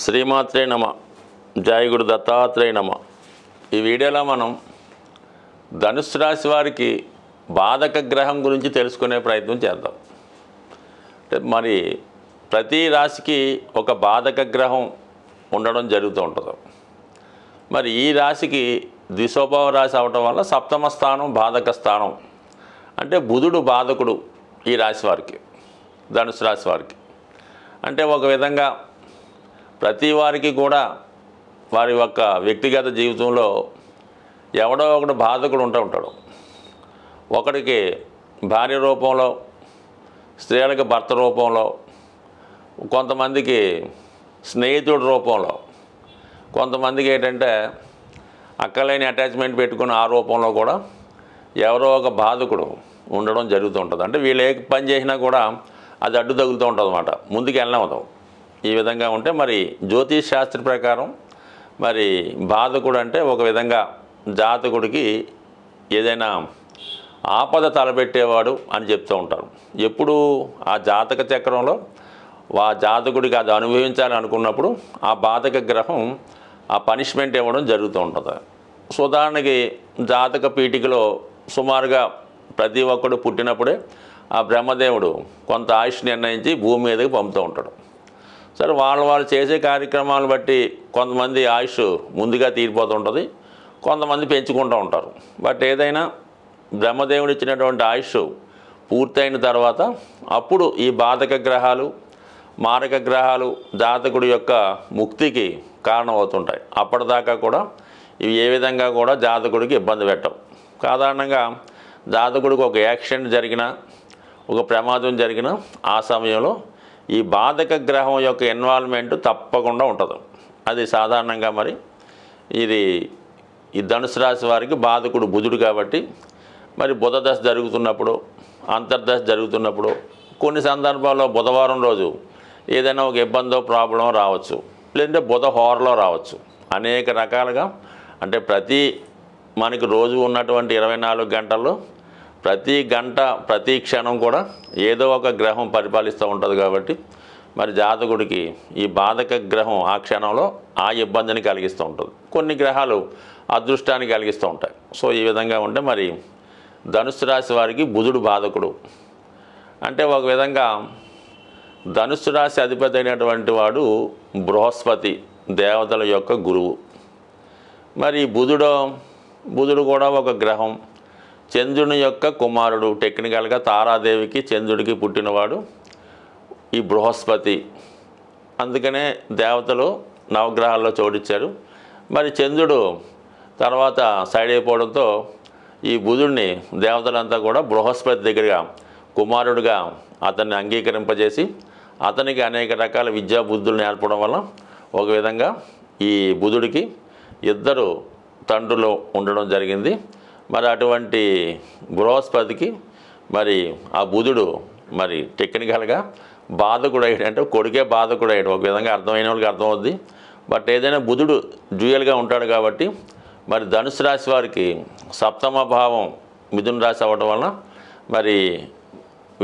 శ్రీమాత్రే నమ. జయ గురు దత్తాత్రేయ నమ. ఈ వీడియోలో మనం ధనుస్సు రాశి వారికి బాధక గ్రహం గురించి తెలుసుకునే ప్రయత్నం చేద్దాం. మరి ప్రతి రాశికి ఒక బాధక గ్రహం ఉండడం జరుగుతూ ఉంటుంది. మరి ఈ రాశికి ద్విస్వభావ రాశి అవటం వల్ల సప్తమ స్థానం బాధక స్థానం, అంటే బుధుడు బాధకుడు ఈ రాశి వారికి, ధనుసు రాశి వారికి. అంటే ఒక విధంగా ప్రతి వారికి కూడా వారి యొక్క వ్యక్తిగత జీవితంలో ఎవడో ఒకడు బాధకుడు ఉంటాడు. ఒకడికి భార్య రూపంలో, స్త్రీలకు భర్త రూపంలో, కొంతమందికి స్నేహితుడి రూపంలో, కొంతమందికి ఏంటంటే అక్కలేని అటాచ్మెంట్ పెట్టుకుని ఆ రూపంలో కూడా ఎవరో ఒక బాధకుడు ఉండడం జరుగుతూ ఉంటుంది. అంటే వీళ్ళు ఏ పని చేసినా కూడా అది అడ్డు తగులుతూ ఉంటుంది అన్నమాట, ముందుకు వెళ్ళవదాం. ఈ విధంగా ఉంటే మరి జ్యోతిష్ శాస్త్ర ప్రకారం మరి బాధకుడు అంటే ఒక విధంగా జాతకుడికి ఏదైనా ఆపద తలపెట్టేవాడు అని చెప్తూ ఉంటారు. ఎప్పుడు ఆ జాతక చక్రంలో ఆ జాతకుడికి అది అనుభవించాలి అనుకున్నప్పుడు ఆ బాధక గ్రహం ఆ పనిష్మెంట్ ఇవ్వడం జరుగుతూ ఉంటుంది. ఉదాహరణకి జాతక పీఠికలో సుమారుగా ప్రతి ఒక్కడు పుట్టినప్పుడే ఆ బ్రహ్మదేవుడు కొంత ఆయుష్ నిర్ణయించి భూమి మీదకి పంపుతూ ఉంటాడు. సరే, వాళ్ళు చేసే కార్యక్రమాలను బట్టి కొంతమంది ఆయుష్ ముందుగా తీరిపోతుంటుంది, కొంతమంది పెంచుకుంటూ ఉంటారు. బట్ ఏదైనా బ్రహ్మదేవుడు ఇచ్చినటువంటి ఆయుష్ పూర్తయిన తర్వాత అప్పుడు ఈ బాధక గ్రహాలు, మారక గ్రహాలు జాతకుడి యొక్క ముక్తికి కారణమవుతుంటాయి. అప్పటిదాకా కూడా ఇవి ఏ విధంగా కూడా జాతకుడికి ఇబ్బంది పెట్టవు. సాధారణంగా జాతకుడికి ఒక యాక్సిడెంట్ జరిగినా, ఒక ప్రమాదం జరిగినా ఆ సమయంలో ఈ బాధక గ్రహం యొక్క ఇన్వాల్వ్మెంట్ తప్పకుండా ఉంటుంది. అది సాధారణంగా మరి ఇది ఈ ధనుసు రాశి వారికి బాధకుడు బుధుడు కాబట్టి మరి బుధ దశ జరుగుతున్నప్పుడు, అంతర్దశ జరుగుతున్నప్పుడు కొన్ని సందర్భాల్లో బుధవారం రోజు ఏదైనా ఒక ఇబ్బందో ప్రాబ్లం రావచ్చు, లేదంటే బుధ హోరలో రావచ్చు. అనేక రకాలుగా అంటే మనకి రోజు ఉన్నటువంటి 24 గంటల్లో ప్రతి గంట ప్రతి క్షణం కూడా ఏదో ఒక గ్రహం పరిపాలిస్తూ ఉంటుంది. కాబట్టి మరి జాతకుడికి ఈ బాధక గ్రహం ఆ క్షణంలో ఆ ఇబ్బందిని కలిగిస్తూ ఉంటుంది. కొన్ని గ్రహాలు అదృష్టాన్ని కలిగిస్తూ ఉంటాయి. సో ఈ విధంగా ఉంటే మరి ధనుసు రాశి వారికి బుధుడు బాధకుడు. అంటే ఒక విధంగా ధనుసు రాశి అధిపతి అయినటువంటి వాడు బృహస్పతి, దేవతల యొక్క గురువు. మరి బుధుడు కూడా ఒక గ్రహం, చంద్రుని యొక్క కుమారుడు. టెక్నికల్గా తారాదేవికి చంద్రుడికి పుట్టినవాడు ఈ బృహస్పతి. అందుకనే దేవతలు నవగ్రహాల్లో చోటిచ్చారు. మరి చంద్రుడు తర్వాత సైడ్ అయిపోవడంతో ఈ బుధుడిని దేవతలంతా కూడా బృహస్పతి దగ్గరగా కుమారుడిగా అతన్ని అంగీకరింపజేసి అతనికి అనేక రకాల విద్యా బుద్ధులు నేర్పడం వల్ల ఒక విధంగా ఈ బుధుడికి 2 తండ్రులు ఉండడం జరిగింది. మరి అటువంటి బృహస్పతికి మరి ఆ బుధుడు మరి టెక్నికల్గా బాధకుడు అయ్యాడు, అంటే కొడుకే బాధకుడు అయ్యాడు. ఒక విధంగా అర్థమైన వాళ్ళకి అర్థమవుద్ది. బట్ ఏదైనా బుధుడు డ్యూయల్గా ఉంటాడు కాబట్టి మరి ధనుసు రాశి వారికి సప్తమ భావం మిథున రాశి అవ్వడం వలన మరి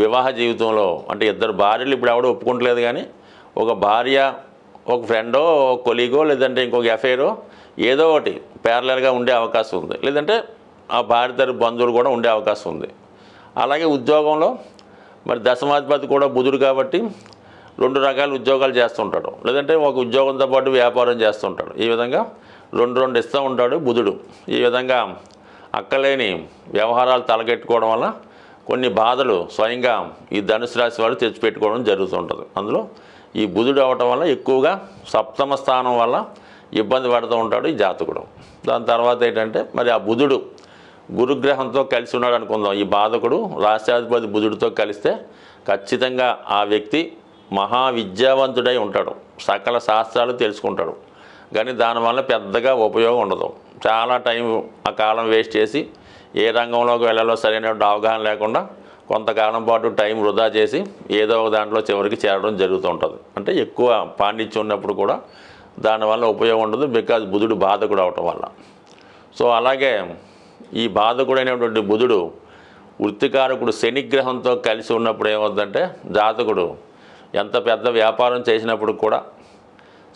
వివాహ జీవితంలో అంటే 2 భార్యలు ఇప్పుడు ఎవడో ఒప్పుకుంటలేదు, కానీ ఒక భార్య, ఒక ఫ్రెండో, కొలీగో, లేదంటే ఇంకొక ఎఫైరో ఏదో ఒకటి ప్యారలల్గా ఉండే అవకాశం ఉంది. లేదంటే ఆ భార్య తరపు బంధువులు కూడా ఉండే అవకాశం ఉంది. అలాగే ఉద్యోగంలో మరి దశమాధిపతి కూడా బుధుడు కాబట్టి 2 రకాల ఉద్యోగాలు చేస్తుంటాడు, లేదంటే ఒక ఉద్యోగంతో పాటు వ్యాపారం చేస్తుంటాడు. ఈ విధంగా 2 ఇస్తూ ఉంటాడు బుధుడు. ఈ విధంగా అక్కలేని వ్యవహారాలు తలకెట్టుకోవడం వల్ల కొన్ని బాధలు స్వయంగా ఈ ధనుసు రాశి వాడు తెచ్చిపెట్టుకోవడం జరుగుతుంటుంది. అందులో ఈ బుధుడు అవటం వల్ల ఎక్కువగా సప్తమ స్థానం వల్ల ఇబ్బంది పడుతూ ఉంటాడు ఈ జాతకుడు. దాని తర్వాత ఏంటంటే మరి ఆ బుధుడు గురుగ్రహంతో కలిసి ఉన్నాడు అనుకుందాం. ఈ బాధకుడు రాష్ట్రాధిపతి బుధుడితో కలిస్తే ఖచ్చితంగా ఆ వ్యక్తి మహావిద్యావంతుడై ఉంటాడు, సకల శాస్త్రాలు తెలుసుకుంటాడు. కానీ దానివల్ల పెద్దగా ఉపయోగం ఉండదు. చాలా టైం ఆ కాలం వేస్ట్ చేసి ఏ రంగంలోకి వెళ్ళాలో సరైన అవగాహన లేకుండా కొంతకాలం పాటు టైం వృధా చేసి ఏదో ఒక దాంట్లో చివరికి చేరడం జరుగుతూ ఉంటుంది. అంటే ఎక్కువ పాండిత్యం ఉన్నప్పుడు కూడా దానివల్ల ఉపయోగం ఉండదు, బికాజ్ బుధుడు బాధకుడు అవటం వల్ల. సో అలాగే ఈ బాధకుడైనటువంటి బుధుడు వృత్తికారకుడు శనిగ్రహంతో కలిసి ఉన్నప్పుడు ఏమవుతుందంటే జాతకుడు ఎంత పెద్ద వ్యాపారం చేసినప్పుడు కూడా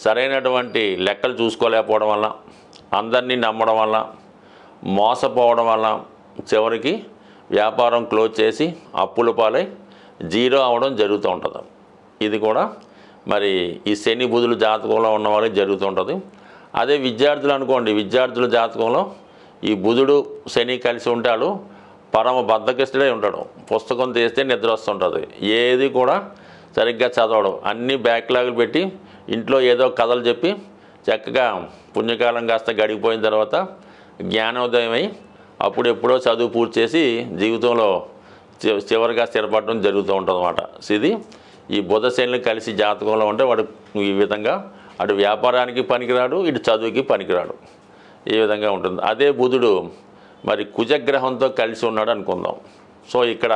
సరైనటువంటి లెక్కలు చూసుకోలేకపోవడం వల్ల, అందరినీ నమ్మడం వల్ల, మోసపోవడం వల్ల చివరికి వ్యాపారం క్లోజ్ చేసి అప్పుల పాలై జీరో అవ్వడం జరుగుతూ ఉంటుంది. ఇది కూడా మరి ఈ శని బుధుల జాతకంలో ఉన్న వాళ్ళకి జరుగుతూ ఉంటుంది. అదే విద్యార్థులు అనుకోండి, విద్యార్థుల జాతకంలో ఈ బుధుడు శని కలిసి ఉంటాడు, పరమ బద్ధకిస్తుడే ఉంటాడు. పుస్తకం తీస్తే నిద్ర వస్తుంటుంది, ఏది కూడా సరిగ్గా చదవడం, అన్నీ బ్యాక్లాగులు పెట్టి ఇంట్లో ఏదో కథలు చెప్పి చక్కగా పుణ్యకాలం కాస్త గడిగిపోయిన తర్వాత జ్ఞానోదయం అయి అప్పుడు ఎప్పుడో చదువు పూర్తి చేసి జీవితంలో చివరిగా స్థిరపడడం జరుగుతూ ఉంటుంది అన్నమాట. ఇది ఈ బుధ శనులు కలిసి జాతకంలో ఉంటే వాడు ఈ విధంగా అటు వ్యాపారానికి పనికిరాడు, ఇటు చదువుకి పనికిరాడు, ఈ విధంగా ఉంటుంది. అదే బుధుడు మరి కుజగ్రహంతో కలిసి ఉన్నాడు అనుకుందాం. సో ఇక్కడ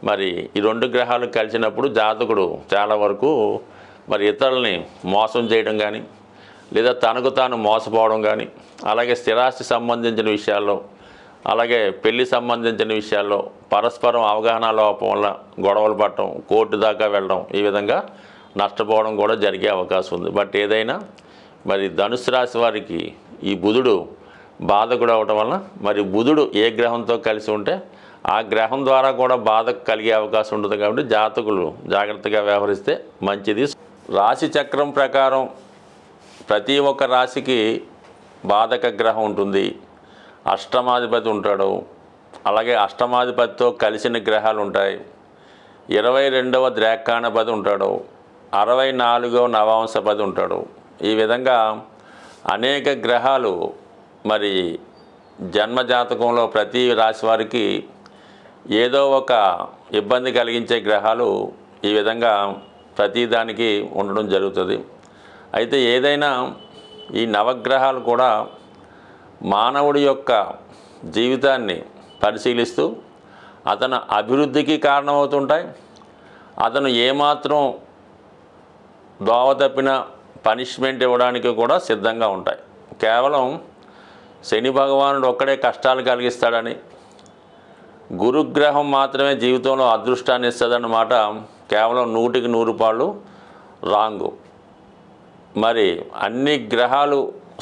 మరి ఈ రెండు గ్రహాలు కలిసినప్పుడు జాతకుడు చాలా వరకు మరి ఇతరులని మోసం చేయడం కానీ, లేదా తనకు తాను మోసపోవడం కానీ, అలాగే స్థిరాస్తి సంబంధించిన విషయాల్లో, అలాగే పెళ్లి సంబంధించిన విషయాల్లో పరస్పరం అవగాహన లోపం వల్ల గొడవలు పడటం, కోర్టు దాకా వెళ్ళడం, ఈ విధంగా నష్టపోవడం కూడా జరిగే అవకాశం ఉంది. బట్ ఏదైనా మరి ధనుసు రాశి వారికి ఈ బుధుడు బాధకుడు అవటం వలన మరి బుధుడు ఏ గ్రహంతో కలిసి ఉంటే ఆ గ్రహం ద్వారా కూడా బాధ కలిగే అవకాశం ఉంటుంది. కాబట్టి జాతకులు జాగ్రత్తగా వ్యవహరిస్తే మంచిది. రాశి చక్రం ప్రకారం ప్రతి ఒక్క రాశికి బాధక గ్రహం ఉంటుంది, అష్టమాధిపతి ఉంటాడు, అలాగే అష్టమాధిపతితో కలిసిన గ్రహాలు ఉంటాయి, 22వ ద్రేక్కాణపతి ఉంటాడు, 64వ నవాంశపతి ఉంటాడు. ఈ విధంగా అనేక గ్రహాలు మరి జన్మజాతకంలో ప్రతి రాశి వారికి ఏదో ఒక ఇబ్బంది కలిగించే గ్రహాలు ఈ విధంగా ప్రతిదానికి ఉండడం జరుగుతుంది. అయితే ఏదైనా ఈ నవగ్రహాలు కూడా మానవుడి యొక్క జీవితాన్ని పరిశీలిస్తూ అతను అభివృద్ధికి కారణమవుతుంటాయి. అతను ఏమాత్రం దోవ తప్పిన పనిష్మెంట్ ఇవ్వడానికి కూడా సిద్ధంగా ఉంటాయి. కేవలం శని భగవానుడు ఒక్కడే కష్టాలు కలిగిస్తాడని, గురుగ్రహం మాత్రమే జీవితంలో అదృష్టాన్ని ఇస్తుందన్నమాట కేవలం 100కి 100 పాళ్ళు రాంగు. మరి అన్ని గ్రహాలు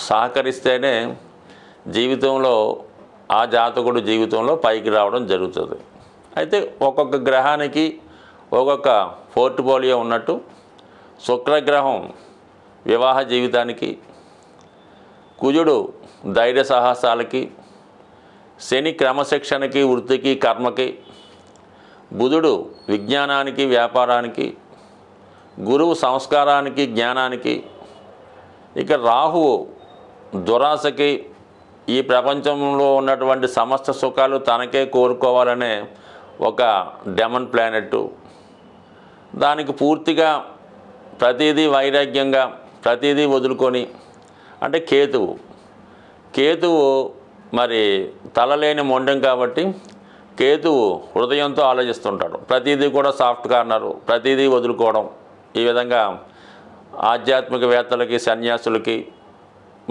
సహకరిస్తేనే జీవితంలో ఆ జాతకుడు జీవితంలో పైకి రావడం జరుగుతుంది. అయితే ఒక్కొక్క గ్రహానికి ఒక్కొక్క పోర్ట్ఫోలియో ఉన్నట్టు శుక్రగ్రహం వివాహ జీవితానికి, కుజుడు ధైర్య సాహసాలకి, శని క్రమశిక్షణకి, వృత్తికి, కర్మకి, బుధుడు విజ్ఞానానికి, వ్యాపారానికి, గురువు సంస్కారానికి, జ్ఞానానికి, ఇక రాహువు దురాశకి, ఈ ప్రపంచంలో ఉన్నటువంటి సమస్త సుఖాలు తనకే కోరుకోవాలనే ఒక డెమన్ ప్లానెట్, దానికి పూర్తిగా ప్రతిదీ వైరాగ్యంగా ప్రతిదీ వదులుకొని, అంటే కేతువు మరి తలలేని మొండెం కాబట్టి కేతువు హృదయంతో ఆలోచిస్తుంటాడు. ప్రతిదీ కూడా సాఫ్ట్ కార్నరు, ప్రతిదీ వదులుకోవడం. ఈ విధంగా ఆధ్యాత్మికవేత్తలకి, సన్యాసులకి,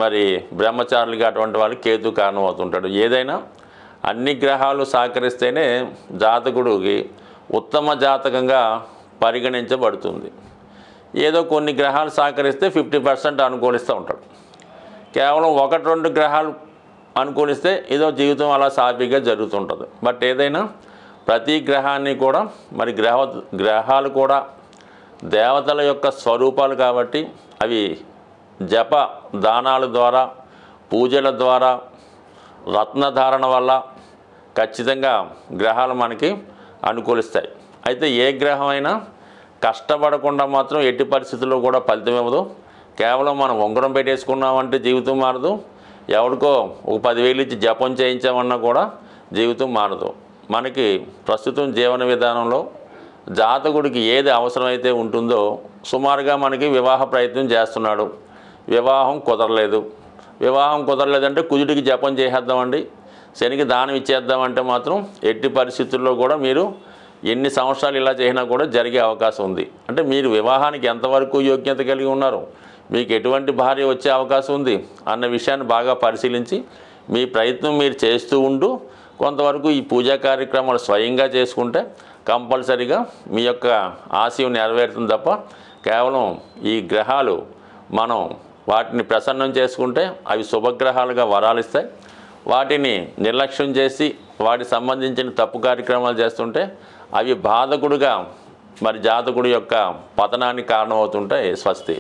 మరి బ్రహ్మచారులకి అటువంటి వాళ్ళకి కేతు కారణం అవుతుంటాడు. ఏదైనా అన్ని గ్రహాలు సహకరిస్తేనే జాతకుడికి ఉత్తమ జాతకంగా పరిగణించబడుతుంది. ఏదో కొన్ని గ్రహాలు సహకరిస్తే 50% అనుకూలిస్తూ ఉంటాడు. కేవలం 1-2 గ్రహాలు అనుకూలిస్తే ఏదో జీవితం అలా సాఫీగా జరుగుతుంటుంది. బట్ ఏదైనా ప్రతి గ్రహాన్ని కూడా మరి గ్రహాలు కూడా దేవతల యొక్క స్వరూపాలు కాబట్టి అవి జప దానాల ద్వారా, పూజల ద్వారా, రత్నధారణ వల్ల ఖచ్చితంగా గ్రహాలు మనకి అనుకూలిస్తాయి. అయితే ఏ గ్రహమైనా కష్టపడకుండా మాత్రం ఎట్టి పరిస్థితుల్లో కూడా ఫలితం ఇవ్వదు. కేవలం మనం ఉంగరం పెట్టేసుకున్నామంటే జీవితం మారదు, ఎవరికో ఒక 10,000 ఇచ్చి జపం చేయించామన్నా కూడా జీవితం మారదు. మనకి ప్రస్తుతం జీవన విధానంలో జాతకుడికి ఏది అవసరమైతే ఉంటుందో సుమారుగా మనకి వివాహ ప్రయత్నం చేస్తున్నాడు, వివాహం కుదరలేదంటే కుజుడికి జపం చేసేద్దామండి, శనికి దానం ఇచ్చేద్దామంటే మాత్రం ఎట్టి పరిస్థితుల్లో కూడా మీరు ఎన్ని సంవత్సరాలు ఇలా చేసినా కూడా జరిగే అవకాశం ఉంది. అంటే మీరు వివాహానికి ఎంతవరకు యోగ్యత కలిగి ఉన్నారు, మీకు ఎటువంటి భార్య వచ్చే అవకాశం ఉంది అన్న విషయాన్ని బాగా పరిశీలించి మీ ప్రయత్నం మీరు చేస్తూ ఉంటూ కొంతవరకు ఈ పూజా కార్యక్రమాలు స్వయంగా చేసుకుంటే కంపల్సరీగా మీ యొక్క ఆశయం నెరవేరుతుంది తప్ప కేవలం ఈ గ్రహాలు మనం వాటిని ప్రసన్నం చేసుకుంటే అవి శుభగ్రహాలుగా వరాలు ఇస్తాయి. వాటిని నిర్లక్ష్యం చేసి వాటికి సంబంధించిన తప్పు కార్యక్రమాలు చేస్తుంటే అవి బాధకుడుగా మరి జాతకుడి యొక్క పతనానికి కారణమవుతుంటాయి. స్వస్తి.